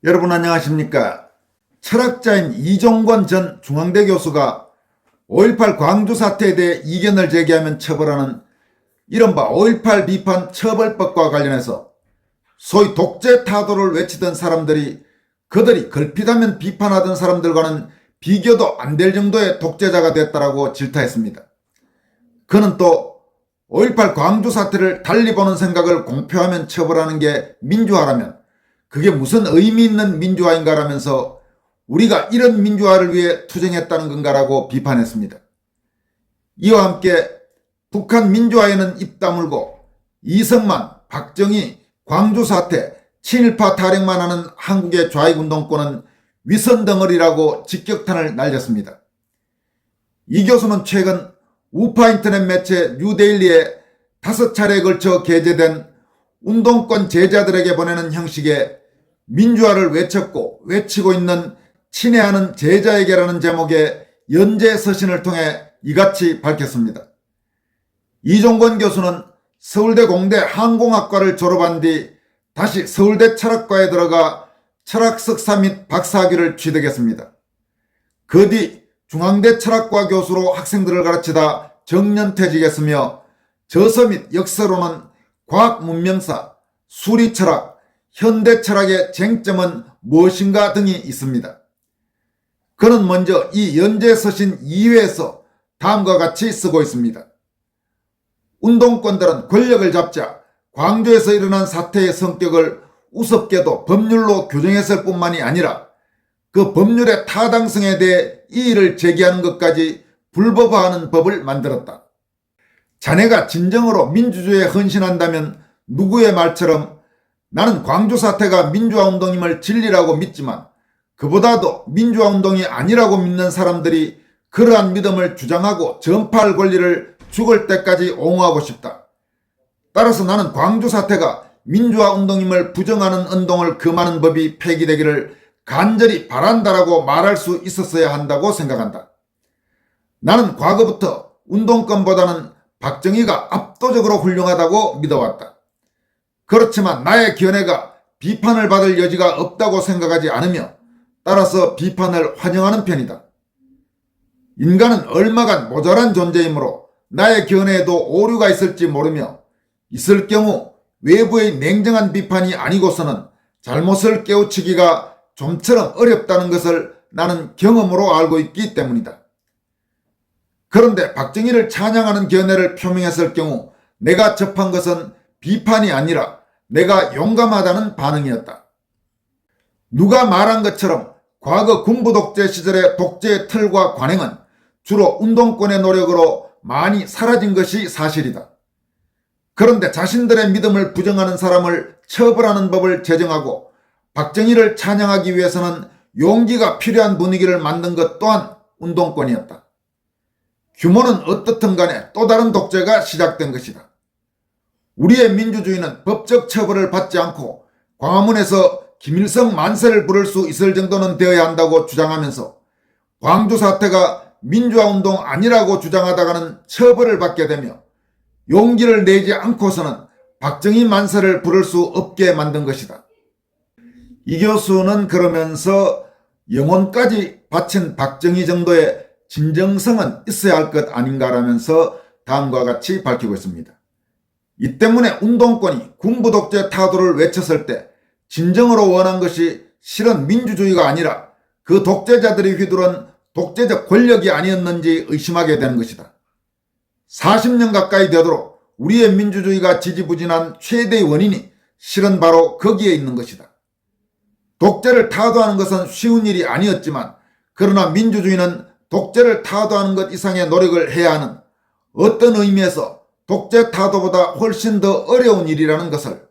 여러분 안녕하십니까? 철학자인 이종권 전 중앙대 교수가 5.18 광주 사태에 대해 이견을 제기하면 처벌하는 이른바 5.18 비판 처벌법과 관련해서 소위 독재 타도를 외치던 사람들이 그들이 걸핏하면 비판하던 사람들과는 비교도 안 될 정도의 독재자가 됐다라고 질타했습니다. 그는 또 5.18 광주 사태를 달리 보는 생각을 공표하면 처벌하는 게 민주화라면 그게 무슨 의미 있는 민주화인가라면서 우리가 이런 민주화를 위해 투쟁했다는 건가라고 비판했습니다. 이와 함께 북한 민주화에는 입 다물고 이승만, 박정희, 광주 사태, 친일파 타령만 하는 한국의 좌익운동권은 위선덩어리라고 직격탄을 날렸습니다. 이 교수는 최근 우파 인터넷 매체 뉴데일리에 5차례에 걸쳐 게재된 운동권 제자들에게 보내는 형식의 민주화를 외쳤고 외치고 있는 친애하는 제자에게라는 제목의 연재 서신을 통해 이같이 밝혔습니다. 이종권 교수는 서울대 공대 항공학과를 졸업한 뒤 다시 서울대 철학과에 들어가 철학 석사 및 박사학위를 취득했습니다. 그 뒤 중앙대 철학과 교수로 학생들을 가르치다 정년퇴직했으며 저서 및 역서로는 과학문명사, 수리철학, 현대철학의 쟁점은 무엇인가 등이 있습니다. 그는 먼저 이 연재서신 2회에서 다음과 같이 쓰고 있습니다. 운동권들은 권력을 잡자 광주에서 일어난 사태의 성격을 우습게도 법률로 규정했을 뿐만이 아니라 그 법률의 타당성에 대해 이의를 제기하는 것까지 불법화하는 법을 만들었다. 자네가 진정으로 민주주의에 헌신한다면 누구의 말처럼 나는 광주 사태가 민주화운동임을 진리라고 믿지만 그보다도 민주화운동이 아니라고 믿는 사람들이 그러한 믿음을 주장하고 전파할 권리를 죽을 때까지 옹호하고 싶다. 따라서 나는 광주 사태가 민주화운동임을 부정하는 운동을 금하는 법이 폐기되기를 간절히 바란다라고 말할 수 있었어야 한다고 생각한다. 나는 과거부터 운동권보다는 박정희가 압도적으로 훌륭하다고 믿어왔다. 그렇지만 나의 견해가 비판을 받을 여지가 없다고 생각하지 않으며 따라서 비판을 환영하는 편이다. 인간은 얼마간 모자란 존재이므로 나의 견해에도 오류가 있을지 모르며 있을 경우 외부의 냉정한 비판이 아니고서는 잘못을 깨우치기가 좀처럼 어렵다는 것을 나는 경험으로 알고 있기 때문이다. 그런데 박정희를 찬양하는 견해를 표명했을 경우 내가 접한 것은 비판이 아니라 내가 용감하다는 반응이었다. 누가 말한 것처럼 과거 군부 독재 시절의 독재의 틀과 관행은 주로 운동권의 노력으로 많이 사라진 것이 사실이다. 그런데 자신들의 믿음을 부정하는 사람을 처벌하는 법을 제정하고 박정희를 찬양하기 위해서는 용기가 필요한 분위기를 만든 것 또한 운동권이었다. 규모는 어떻든 간에 또 다른 독재가 시작된 것이다. 우리의 민주주의는 법적 처벌을 받지 않고 광화문에서 김일성 만세를 부를 수 있을 정도는 되어야 한다고 주장하면서 광주 사태가 민주화운동 아니라고 주장하다가는 처벌을 받게 되며 용기를 내지 않고서는 박정희 만세를 부를 수 없게 만든 것이다. 이 교수는 그러면서 영혼까지 바친 박정희 정도의 진정성은 있어야 할 것 아닌가라면서 다음과 같이 밝히고 있습니다. 이 때문에 운동권이 군부 독재 타도를 외쳤을 때 진정으로 원한 것이 실은 민주주의가 아니라 그 독재자들이 휘두른 독재적 권력이 아니었는지 의심하게 되는 것이다. 40년 가까이 되도록 우리의 민주주의가 지지부진한 최대의 원인이 실은 바로 거기에 있는 것이다. 독재를 타도하는 것은 쉬운 일이 아니었지만 그러나 민주주의는 독재를 타도하는 것 이상의 노력을 해야 하는 어떤 의미에서 독재 타도보다 훨씬 더 어려운 일이라는 것을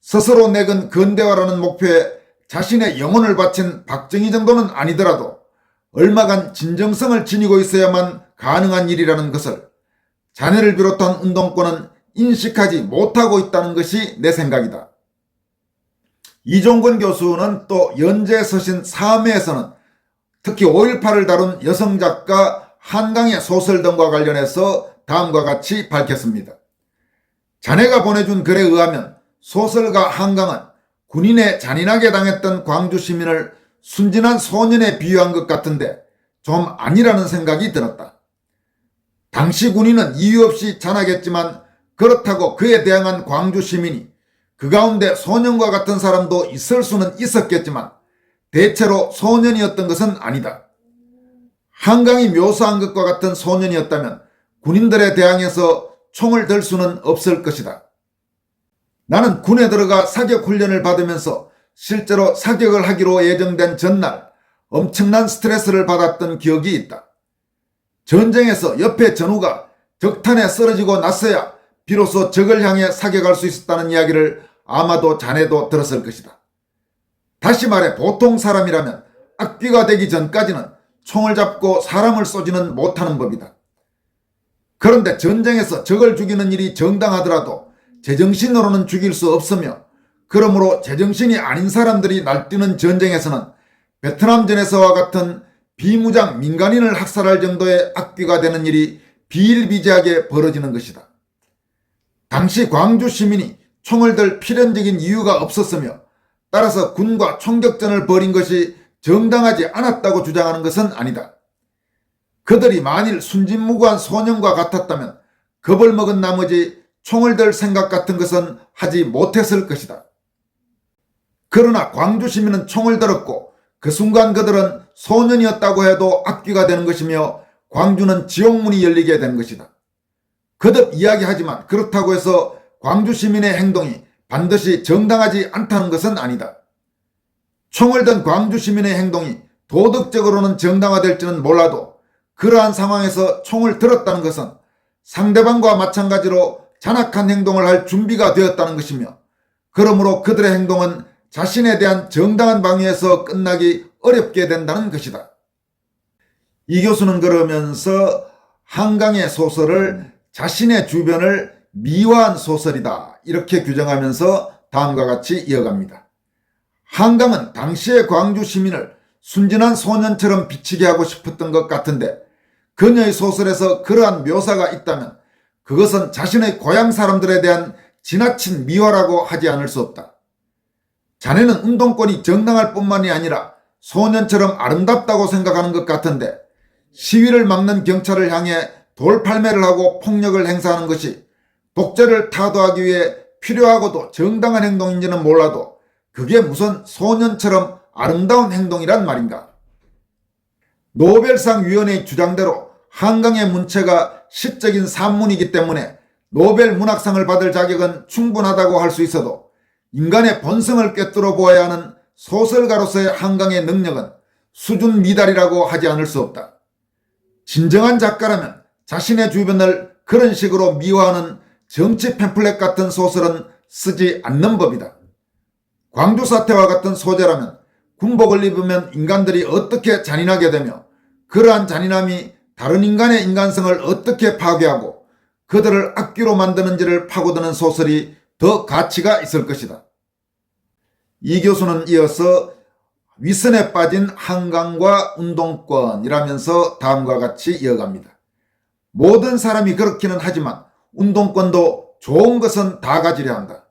스스로 내건 근대화라는 목표에 자신의 영혼을 바친 박정희 정도는 아니더라도 얼마간 진정성을 지니고 있어야만 가능한 일이라는 것을 자네를 비롯한 운동권은 인식하지 못하고 있다는 것이 내 생각이다. 이종권 교수는 또 연재서신 3회에서는 특히 5.18을 다룬 여성작가 한강의 소설 등과 관련해서 다음과 같이 밝혔습니다. 자네가 보내준 글에 의하면 소설가 한강은 군인에 잔인하게 당했던 광주 시민을 순진한 소년에 비유한 것 같은데 좀 아니라는 생각이 들었다. 당시 군인은 이유 없이 잔하겠지만 그렇다고 그에 대항한 광주 시민이 그 가운데 소년과 같은 사람도 있을 수는 있었겠지만 대체로 소년이었던 것은 아니다. 한강이 묘사한 것과 같은 소년이었다면 군인들에 대항해서 총을 들 수는 없을 것이다. 나는 군에 들어가 사격 훈련을 받으면서 실제로 사격을 하기로 예정된 전날 엄청난 스트레스를 받았던 기억이 있다. 전쟁에서 옆에 전우가 적탄에 쓰러지고 났어야 비로소 적을 향해 사격할 수 있었다는 이야기를 아마도 자네도 들었을 것이다. 다시 말해 보통 사람이라면 악귀가 되기 전까지는 총을 잡고 사람을 쏘지는 못하는 법이다. 그런데 전쟁에서 적을 죽이는 일이 정당하더라도 제정신으로는 죽일 수 없으며 그러므로 제정신이 아닌 사람들이 날뛰는 전쟁에서는 베트남전에서와 같은 비무장 민간인을 학살할 정도의 악귀가 되는 일이 비일비재하게 벌어지는 것이다. 당시 광주 시민이 총을 들 필연적인 이유가 없었으며 따라서 군과 총격전을 벌인 것이 정당하지 않았다고 주장하는 것은 아니다. 그들이 만일 순진무구한 소년과 같았다면 겁을 먹은 나머지 총을 들 생각 같은 것은 하지 못했을 것이다. 그러나 광주 시민은 총을 들었고 그 순간 그들은 소년이었다고 해도 악귀가 되는 것이며 광주는 지옥문이 열리게 되는 것이다. 거듭 이야기하지만 그렇다고 해서 광주 시민의 행동이 반드시 정당하지 않다는 것은 아니다. 총을 든 광주 시민의 행동이 도덕적으로는 정당화될지는 몰라도 그러한 상황에서 총을 들었다는 것은 상대방과 마찬가지로 잔악한 행동을 할 준비가 되었다는 것이며 그러므로 그들의 행동은 자신에 대한 정당한 방위에서 끝나기 어렵게 된다는 것이다. 이 교수는 그러면서 한강의 소설을 자신의 주변을 미화한 소설이다 이렇게 규정하면서 다음과 같이 이어갑니다. 한강은 당시의 광주 시민을 순진한 소년처럼 비치게 하고 싶었던 것 같은데 그녀의 소설에서 그러한 묘사가 있다면 그것은 자신의 고향 사람들에 대한 지나친 미화라고 하지 않을 수 없다. 자네는 운동권이 정당할 뿐만이 아니라 소년처럼 아름답다고 생각하는 것 같은데 시위를 막는 경찰을 향해 돌팔매를 하고 폭력을 행사하는 것이 독재를 타도하기 위해 필요하고도 정당한 행동인지는 몰라도 그게 무슨 소년처럼 아름다운 행동이란 말인가. 노벨상 위원회의 주장대로 한강의 문체가 시적인 산문이기 때문에 노벨 문학상을 받을 자격은 충분하다고 할 수 있어도 인간의 본성을 꿰뚫어 보아야 하는 소설가로서의 한강의 능력은 수준 미달이라고 하지 않을 수 없다. 진정한 작가라면 자신의 주변을 그런 식으로 미화하는 정치 팸플렛 같은 소설은 쓰지 않는 법이다. 광주 사태와 같은 소재라면 군복을 입으면 인간들이 어떻게 잔인하게 되며 그러한 잔인함이 다른 인간의 인간성을 어떻게 파괴하고 그들을 악귀로 만드는지를 파고드는 소설이 더 가치가 있을 것이다. 이 교수는 이어서 위선에 빠진 한강과 운동권이라면서 다음과 같이 이어갑니다. 모든 사람이 그렇기는 하지만 운동권도 좋은 것은 다 가지려 한다.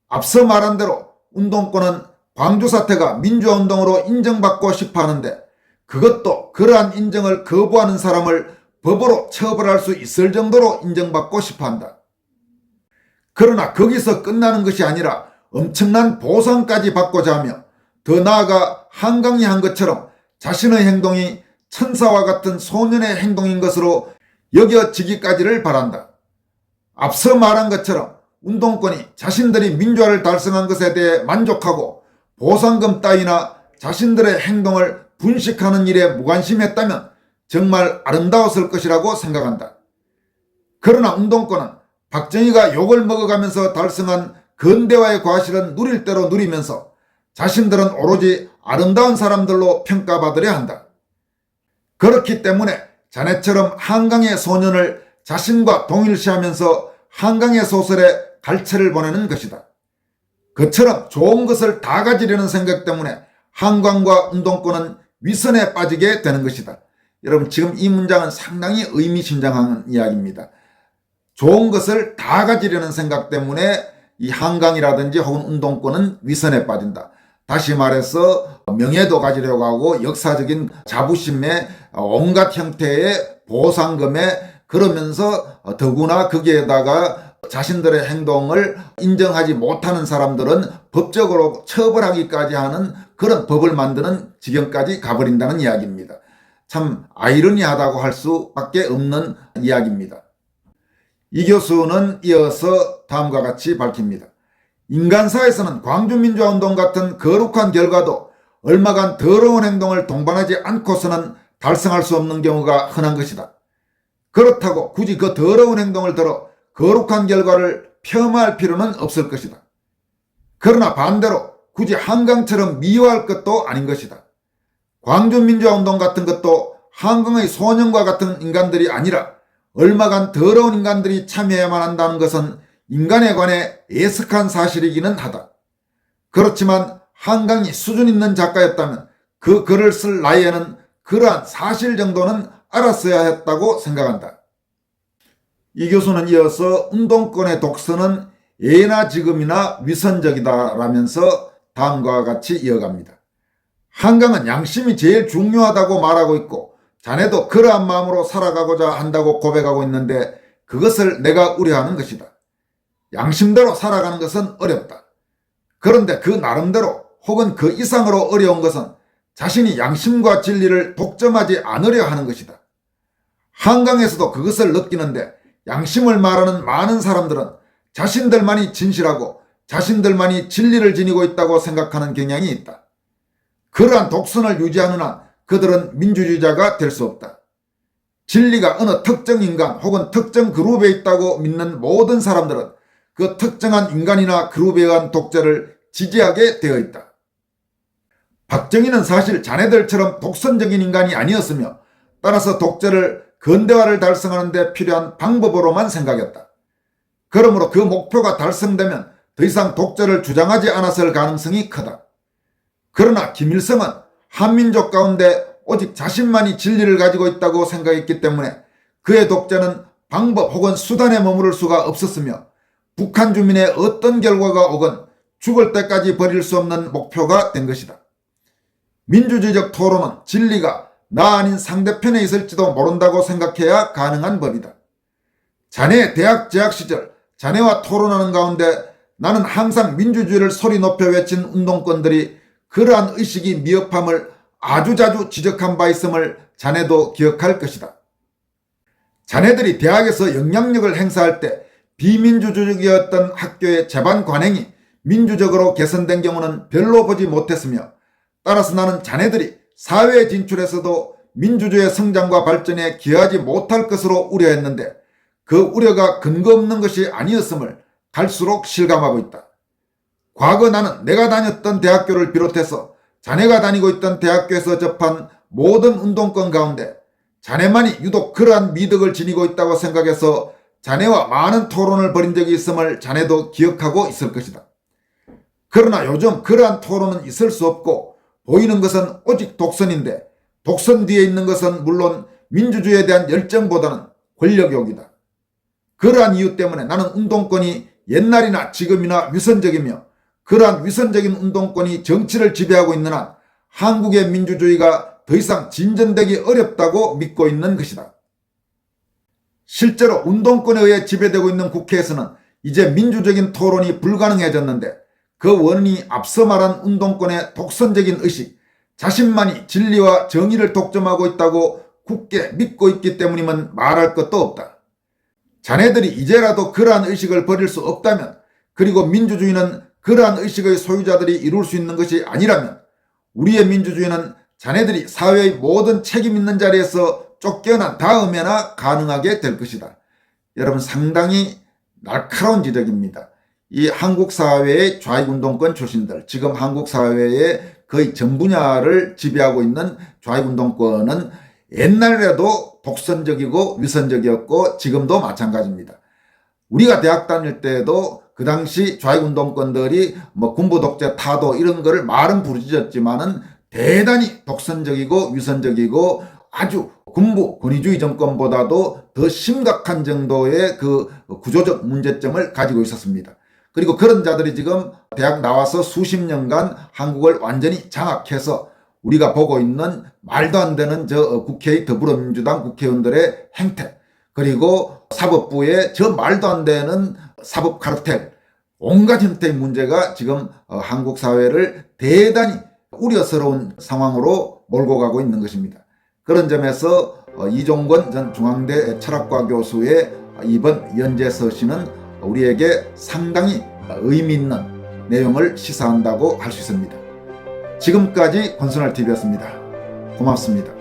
앞서 말한 대로 운동권은 광주 사태가 민주화운동으로 인정받고 싶어 하는데 그것도 그러한 인정을 거부하는 사람을 법으로 처벌할 수 있을 정도로 인정받고 싶어 한다. 그러나 거기서 끝나는 것이 아니라 엄청난 보상까지 받고자 하며 더 나아가 한강이 한 것처럼 자신의 행동이 천사와 같은 소년의 행동인 것으로 여겨지기까지를 바란다. 앞서 말한 것처럼 운동권이 자신들이 민주화를 달성한 것에 대해 만족하고 보상금 따위나 자신들의 행동을 분식하는 일에 무관심했다면 정말 아름다웠을 것이라고 생각한다. 그러나 운동권은 박정희가 욕을 먹어가면서 달성한 근대화의 과실은 누릴 대로 누리면서 자신들은 오로지 아름다운 사람들로 평가받으려 한다. 그렇기 때문에 자네처럼 한강의 소년을 자신과 동일시하면서 한강의 소설에 갈채를 보내는 것이다. 그처럼 좋은 것을 다 가지려는 생각 때문에 한강과 운동권은 위선에 빠지게 되는 것이다. 여러분 지금 이 문장은 상당히 의미심장한 이야기입니다. 좋은 것을 다 가지려는 생각 때문에 이 한강이라든지 혹은 운동권은 위선에 빠진다. 다시 말해서 명예도 가지려고 하고 역사적인 자부심에 온갖 형태의 보상금에 그러면서 더구나 거기에다가 자신들의 행동을 인정하지 못하는 사람들은 법적으로 처벌하기까지 하는 그런 법을 만드는 지경까지 가버린다는 이야기입니다. 참 아이러니하다고 할 수밖에 없는 이야기입니다. 이 교수는 이어서 다음과 같이 밝힙니다. 인간사에서는 광주민주화운동 같은 거룩한 결과도 얼마간 더러운 행동을 동반하지 않고서는 달성할 수 없는 경우가 흔한 것이다. 그렇다고 굳이 그 더러운 행동을 들어 거룩한 결과를 폄하할 필요는 없을 것이다. 그러나 반대로 굳이 한강처럼 미워할 것도 아닌 것이다. 광주민주화운동 같은 것도 한강의 소년과 같은 인간들이 아니라 얼마간 더러운 인간들이 참여해야만 한다는 것은 인간에 관해 애석한 사실이기는 하다. 그렇지만 한강이 수준 있는 작가였다면 그 글을 쓸 나이에는 그러한 사실 정도는 알았어야 했다고 생각한다. 이 교수는 이어서 운동권의 독서는 예나 지금이나 위선적이다라면서 다음과 같이 이어갑니다. 한강은 양심이 제일 중요하다고 말하고 있고 자네도 그러한 마음으로 살아가고자 한다고 고백하고 있는데 그것을 내가 우려하는 것이다. 양심대로 살아가는 것은 어렵다. 그런데 그 나름대로 혹은 그 이상으로 어려운 것은 자신이 양심과 진리를 독점하지 않으려 하는 것이다. 한강에서도 그것을 느끼는데 양심을 말하는 많은 사람들은 자신들만이 진실하고 자신들만이 진리를 지니고 있다고 생각하는 경향이 있다. 그러한 독선을 유지하는 한 그들은 민주주의자가 될 수 없다. 진리가 어느 특정 인간 혹은 특정 그룹에 있다고 믿는 모든 사람들은 그 특정한 인간이나 그룹에 의한 독재를 지지하게 되어 있다. 박정희는 사실 자네들처럼 독선적인 인간이 아니었으며 따라서 독재를 근대화를 달성하는 데 필요한 방법으로만 생각했다. 그러므로 그 목표가 달성되면 더 이상 독재를 주장하지 않았을 가능성이 크다. 그러나 김일성은 한민족 가운데 오직 자신만이 진리를 가지고 있다고 생각했기 때문에 그의 독재는 방법 혹은 수단에 머무를 수가 없었으며 북한 주민의 어떤 결과가 오건 죽을 때까지 버릴 수 없는 목표가 된 것이다. 민주주의적 토론은 진리가 나 아닌 상대편에 있을지도 모른다고 생각해야 가능한 법이다. 자네의 대학 재학 시절 자네와 토론하는 가운데 나는 항상 민주주의를 소리 높여 외친 운동권들이 그러한 의식이 미흡함을 아주 자주 지적한 바 있음을 자네도 기억할 것이다. 자네들이 대학에서 영향력을 행사할 때 비민주주의였던 학교의 재반 관행이 민주적으로 개선된 경우는 별로 보지 못했으며 따라서 나는 자네들이 사회에 진출해서도 민주주의의 성장과 발전에 기여하지 못할 것으로 우려했는데 그 우려가 근거 없는 것이 아니었음을 갈수록 실감하고 있다. 과거 나는 내가 다녔던 대학교를 비롯해서 자네가 다니고 있던 대학교에서 접한 모든 운동권 가운데 자네만이 유독 그러한 미덕을 지니고 있다고 생각해서 자네와 많은 토론을 벌인 적이 있음을 자네도 기억하고 있을 것이다. 그러나 요즘 그러한 토론은 있을 수 없고 보이는 것은 오직 독선인데 독선 뒤에 있는 것은 물론 민주주의에 대한 열정보다는 권력욕이다. 그러한 이유 때문에 나는 운동권이 옛날이나 지금이나 위선적이며 그러한 위선적인 운동권이 정치를 지배하고 있는 한 한국의 민주주의가 더 이상 진전되기 어렵다고 믿고 있는 것이다. 실제로 운동권에 의해 지배되고 있는 국회에서는 이제 민주적인 토론이 불가능해졌는데 그 원인이 앞서 말한 운동권의 독선적인 의식, 자신만이 진리와 정의를 독점하고 있다고 굳게 믿고 있기 때문이면 말할 것도 없다. 자네들이 이제라도 그러한 의식을 버릴 수 없다면 그리고 민주주의는 그러한 의식의 소유자들이 이룰 수 있는 것이 아니라면 우리의 민주주의는 자네들이 사회의 모든 책임 있는 자리에서 쫓겨난 다음에나 가능하게 될 것이다. 여러분 상당히 날카로운 지적입니다. 이 한국 사회의 좌익운동권 출신들, 지금 한국 사회의 거의 전 분야를 지배하고 있는 좌익운동권은 옛날에도 독선적이고 위선적이었고 지금도 마찬가지입니다. 우리가 대학 다닐 때도 그 당시 좌익운동권들이 군부 독재 타도 이런 거를 말은 부르짖었지만은 대단히 독선적이고 위선적이고 아주 군부 권위주의 정권보다도 더 심각한 정도의 그 구조적 문제점을 가지고 있었습니다. 그리고 그런 자들이 지금 대학 나와서 수십 년간 한국을 완전히 장악해서 우리가 보고 있는 말도 안 되는 저 국회의 더불어민주당 국회의원들의 행태, 그리고 사법부의 저 말도 안 되는 사법 카르텔, 온갖 형태의 문제가 지금 한국 사회를 대단히 우려스러운 상황으로 몰고 가고 있는 것입니다. 그런 점에서 이종건 전 중앙대 철학과 교수의 이번 연재 서신은 우리에게 상당히 의미 있는 내용을 시사한다고 할 수 있습니다. 지금까지 권순할TV였습니다. 고맙습니다.